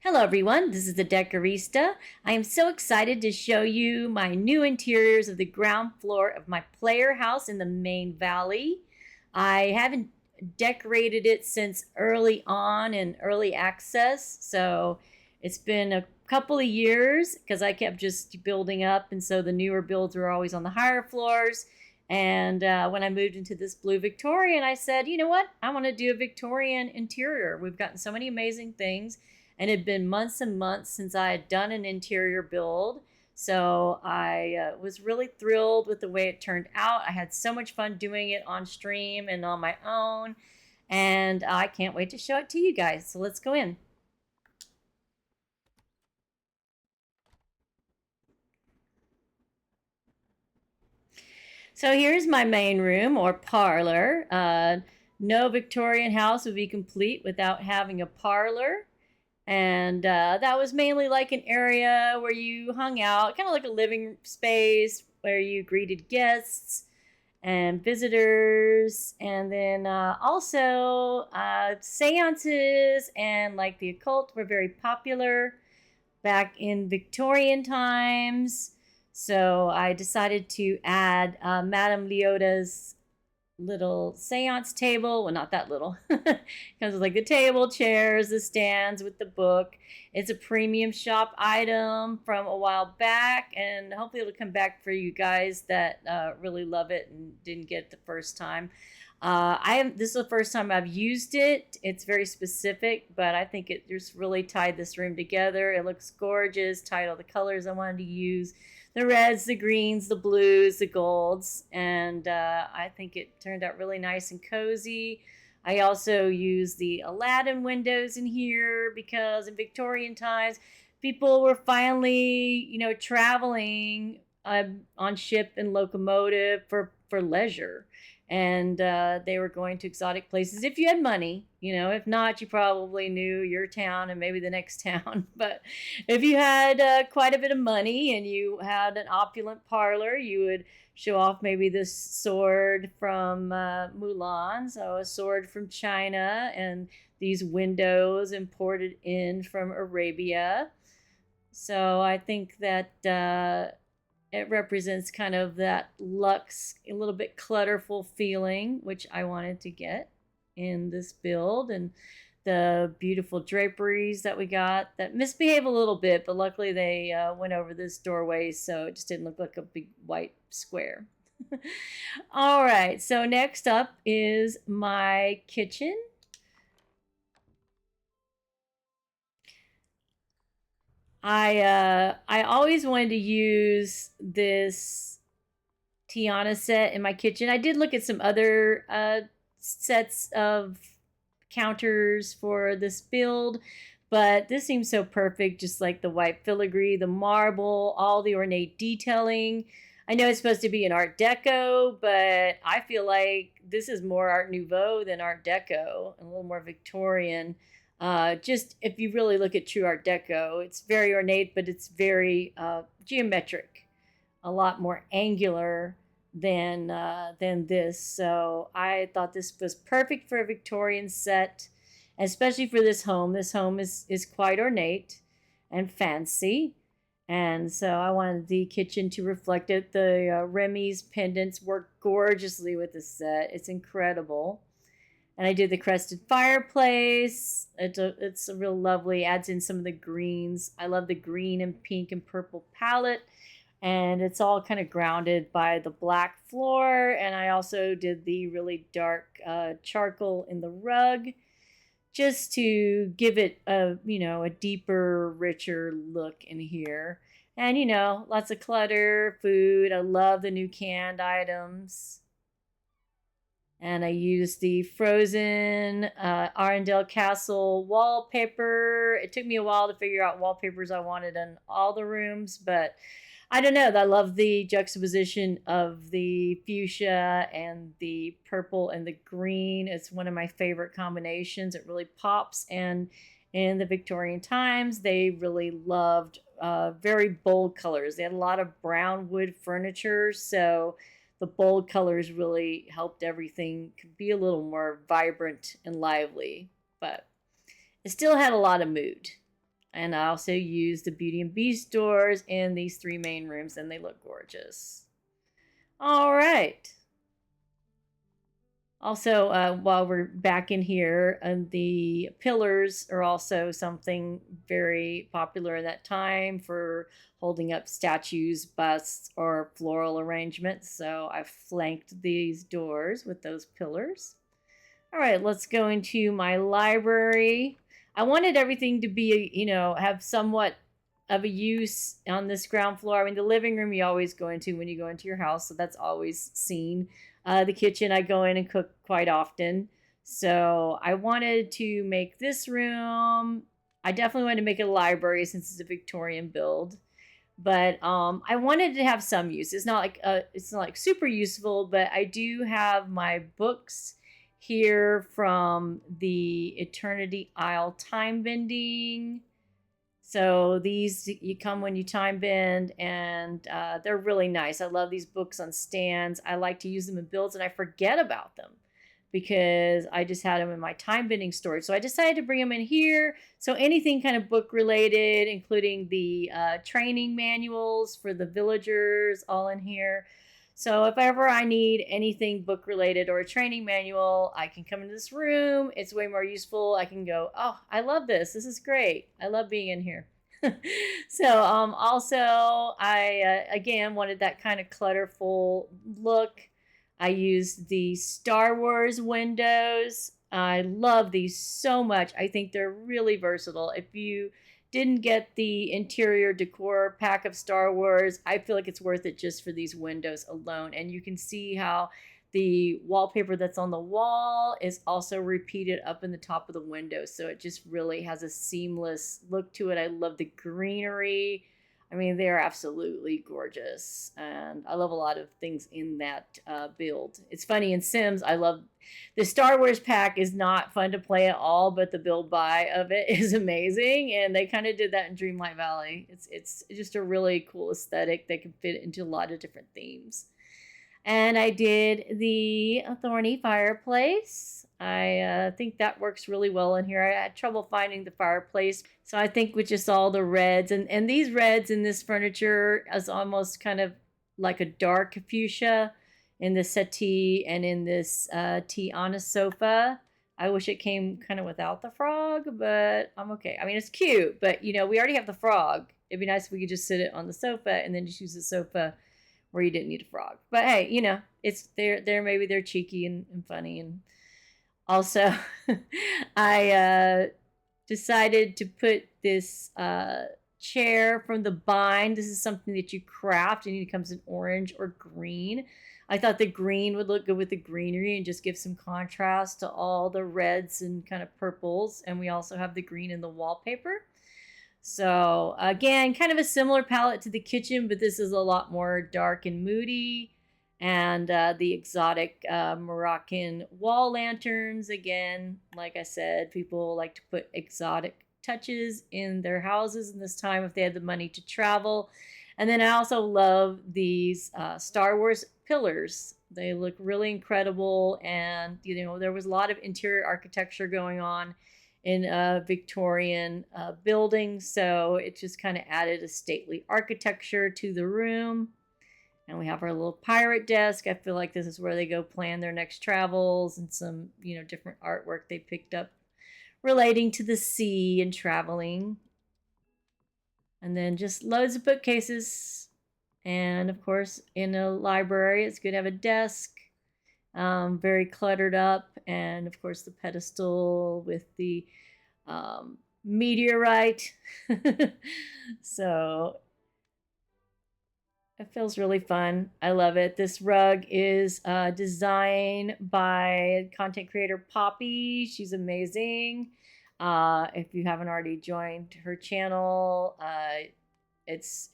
Hello everyone, this is the Decorista. I am so excited to show you my new interiors of the ground floor of my player house in the main valley. I haven't decorated it since early on in early access, so it's been a couple of years because I kept just building up, and so the newer builds were always on the higher floors. And when I moved into this blue Victorian, I said, you know what? I want to do a Victorian interior. We've gotten so many amazing things, and it had been months and months since I had done an interior build. So I was really thrilled with the way it turned out. I had so much fun doing it on stream and on my own, and I can't wait to show it to you guys. So let's go in. So here's my main room or parlor. No Victorian house would be complete without having a parlor. And that was mainly like an area where you hung out, kind of like a living space where you greeted guests and visitors. And then also seances and like the occult were very popular back in Victorian times. So I decided to add Madame Leota's little seance table. Well, not that little. It comes with like the table, chairs, the stands with the book. It's a premium shop item from a while back, and hopefully it'll come back for you guys that really love it and didn't get it the first time. This is the first time I've used it. It's very specific, but I think it just really tied this room together. It looks gorgeous, tied all the colors I wanted to use, the reds, the greens, the blues, the golds, and I think it turned out really nice and cozy. I also use the Aladdin windows in here because in Victorian times, people were finally, traveling on ship and locomotive for leisure, and they were going to exotic places if you had money. If not, you probably knew your town and maybe the next town. But if you had quite a bit of money and you had an opulent parlor, you would show off maybe this sword from Mulan, so a sword from China, and these windows imported in from Arabia. So I think that it represents kind of that luxe, a little bit clutterful feeling, which I wanted to get in this build. And the beautiful draperies that we got that misbehave a little bit, but luckily they went over this doorway, so it just didn't look like a big white square. All right, so next up is my kitchen. I always wanted to use this Tiana set in my kitchen. I did look at some other sets of counters for this build, but this seems so perfect, just like the white filigree, the marble, all the ornate detailing. I know it's supposed to be an Art Deco, but I feel like this is more Art Nouveau than Art Deco, and a little more Victorian. Just if you really look at true Art Deco, it's very ornate, but it's very geometric, a lot more angular than this. So I thought this was perfect for a Victorian set, especially for this home. This home is quite ornate and fancy, and so I wanted the kitchen to reflect it. The Remy's pendants work gorgeously with the set. It's incredible. And I did the crested fireplace. It's a real lovely, adds in some of the greens. I love the green and pink and purple palette. And it's all kind of grounded by the black floor. And I also did the really dark charcoal in the rug just to give it a deeper, richer look in here. And, lots of clutter, food. I love the new canned items. And I used the frozen Arundel Castle wallpaper. It took me a while to figure out wallpapers I wanted in all the rooms, but I don't know. I love the juxtaposition of the fuchsia and the purple and the green. It's one of my favorite combinations. It really pops. And in the Victorian times, they really loved very bold colors. They had a lot of brown wood furniture, so the bold colors really helped everything be a little more vibrant and lively, but it still had a lot of mood. And I also use the Beauty and Beast doors in these 3 main rooms, and they look gorgeous. All right. Also, while we're back in here, the pillars are also something very popular in that time for holding up statues, busts, or floral arrangements. So I've flanked these doors with those pillars. All right, let's go into my library. I wanted everything to be, have somewhat of a use on this ground floor. I mean, the living room you always go into when you go into your house, so that's always seen. The kitchen, I go in and cook quite often. So I wanted to make this room, I definitely wanted to make it a library since it's a Victorian build. But I wanted to have some use. It's not like super useful, but I do have my books here from the Eternity Isle time bending. So these you come when you time bend, and they're really nice. I love these books on stands. I like to use them in builds, and I forget about them because I just had them in my time bending storage. So I decided to bring them in here. So anything kind of book related, including the training manuals for the villagers, all in here. So if ever I need anything book related or a training manual, I can come into this room. It's way more useful. I can go, oh, I love this. This is great. I love being in here. So also I again wanted that kind of clutterful look. I used the Star Wars windows. I love these so much. I think they're really versatile. If you didn't get the interior decor pack of Star Wars, I feel like it's worth it just for these windows alone. And you can see how the wallpaper that's on the wall is also repeated up in the top of the window. So it just really has a seamless look to it. I love the greenery. I mean, they're absolutely gorgeous. And I love a lot of things in that build. It's funny, in Sims, I love the Star Wars pack is not fun to play at all, but the build buy of it is amazing. And they kind of did that in Dreamlight Valley. It's just a really cool aesthetic that can fit into a lot of different themes. And I did the thorny fireplace. I think that works really well in here. I had trouble finding the fireplace. So I think with just all the reds, and these reds in this furniture is almost kind of like a dark fuchsia in the settee and in this Tiana sofa. I wish it came kind of without the frog, but I'm okay. I mean, it's cute, but we already have the frog. It'd be nice if we could just sit it on the sofa and then just use the sofa where you didn't need a frog. But hey, it's they're maybe they're cheeky and funny. And also I decided to put this chair from the bind. This is something that you craft, and it comes in orange or green. I thought the green would look good with the greenery and just give some contrast to all the reds and kind of purples. And we also have the green in the wallpaper. So again, kind of a similar palette to the kitchen, but this is a lot more dark and moody. And the exotic Moroccan wall lanterns. Again, like I said, people like to put exotic touches in their houses in this time if they had the money to travel. And then I also love these Star Wars pillars. They look really incredible. And, there was a lot of interior architecture going on in a Victorian building. So it just kind of added a stately architecture to the room. And we have our little pirate desk. I feel like this is where they go plan their next travels, and some, different artwork they picked up relating to the sea and traveling. And then just loads of bookcases. And of course, in a library, it's good to have a desk. Very cluttered up. And of course, the pedestal with the meteorite. So it feels really fun. I love it. This rug is designed by content creator Poppy. She's amazing. If you haven't already joined her channel, it's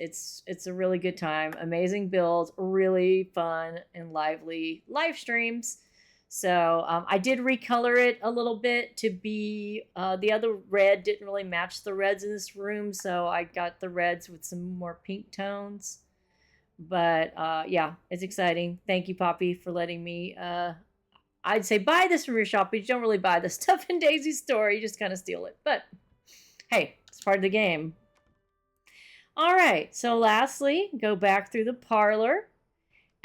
a really good time. Amazing builds, really fun and lively live streams. So I did recolor it a little bit to be, the other red didn't really match the reds in this room. So I got the reds with some more pink tones. But yeah, it's exciting. Thank you, Poppy, for letting me, I'd say buy this from your shop, but you don't really buy the stuff in Daisy's store. You just kind of steal it. But hey, part of the game. All right, so lastly, go back through the parlor.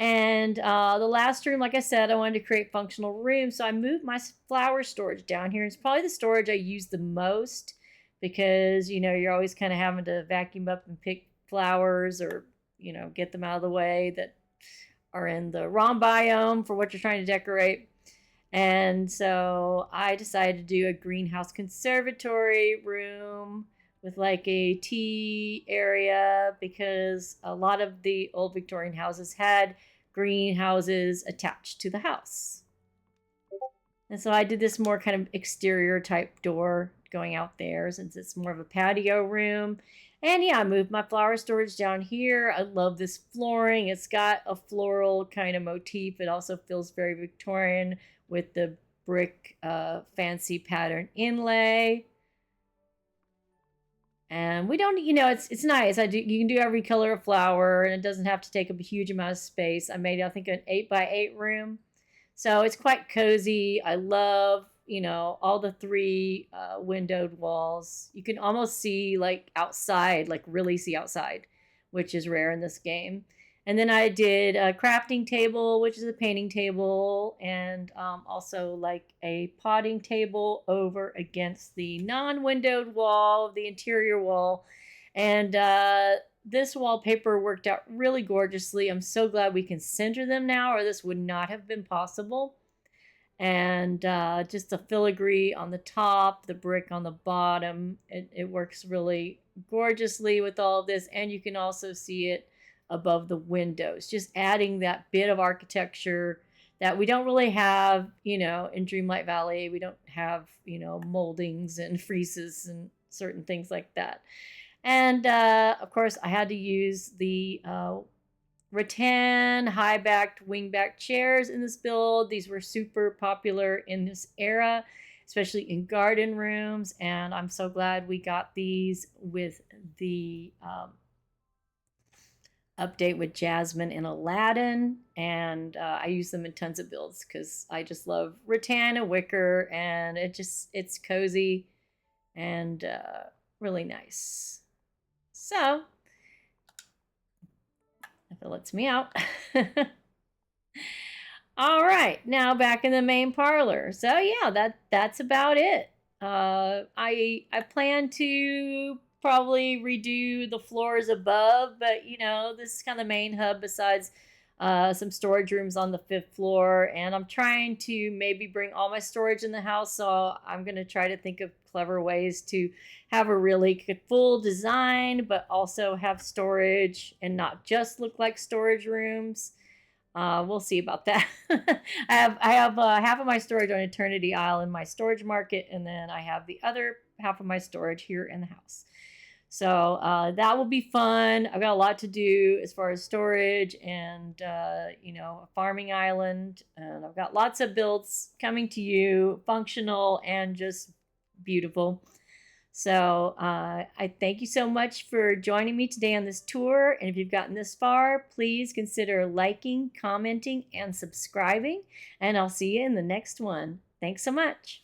And the last room, like I said, I wanted to create functional rooms. So I moved my flower storage down here. It's probably the storage I use the most because, you know, you're always kind of having to vacuum up and pick flowers or, you know, get them out of the way that are in the wrong biome for what you're trying to decorate. And so I decided to do a greenhouse conservatory room with like a tea area because a lot of the old Victorian houses had greenhouses attached to the house. And so I did this more kind of exterior type door going out there since it's more of a patio room. And yeah, I moved my flower storage down here. I love this flooring. It's got a floral kind of motif. It also feels very Victorian with the brick fancy pattern inlay. And we don't, you know, it's nice. You can do every color of flower, and it doesn't have to take up a huge amount of space. I made, I think, an 8x8 room, so it's quite cozy. I love, you know, all the three windowed walls. You can almost see like outside, like really see outside, which is rare in this game. And then I did a crafting table, which is a painting table, and also like a potting table over against the non-windowed wall, the interior wall. And this wallpaper worked out really gorgeously. I'm so glad we can center them now, or this would not have been possible. And just the filigree on the top, the brick on the bottom. It works really gorgeously with all of this, and you can also see it above the windows, just adding that bit of architecture that we don't really have, you know, in Dreamlight Valley. We don't have, you know, moldings and friezes and certain things like that. And of course, I had to use the rattan high-backed wing-back chairs in this build. These were super popular in this era, especially in garden rooms, and I'm so glad we got these with the update with Jasmine and Aladdin, and I use them in tons of builds because I just love rattan and wicker, and it's cozy and really nice. So if it lets me out. All right, now back in the main parlor. So yeah, that's about it. I plan to probably redo the floors above, but you know, this is kind of the main hub besides some storage rooms on the 5th floor, and I'm trying to maybe bring all my storage in the house, so I'm going to try to think of clever ways to have a really full design but also have storage and not just look like storage rooms. We'll see about that. I have half of my storage on Eternity Isle in my storage market, and then I have the other half of my storage here in the house. So that will be fun. I've got a lot to do as far as storage and, you know, a farming island. And I've got lots of builds coming to you, functional and just beautiful. So I thank you so much for joining me today on this tour. And if you've gotten this far, please consider liking, commenting, and subscribing. And I'll see you in the next one. Thanks so much.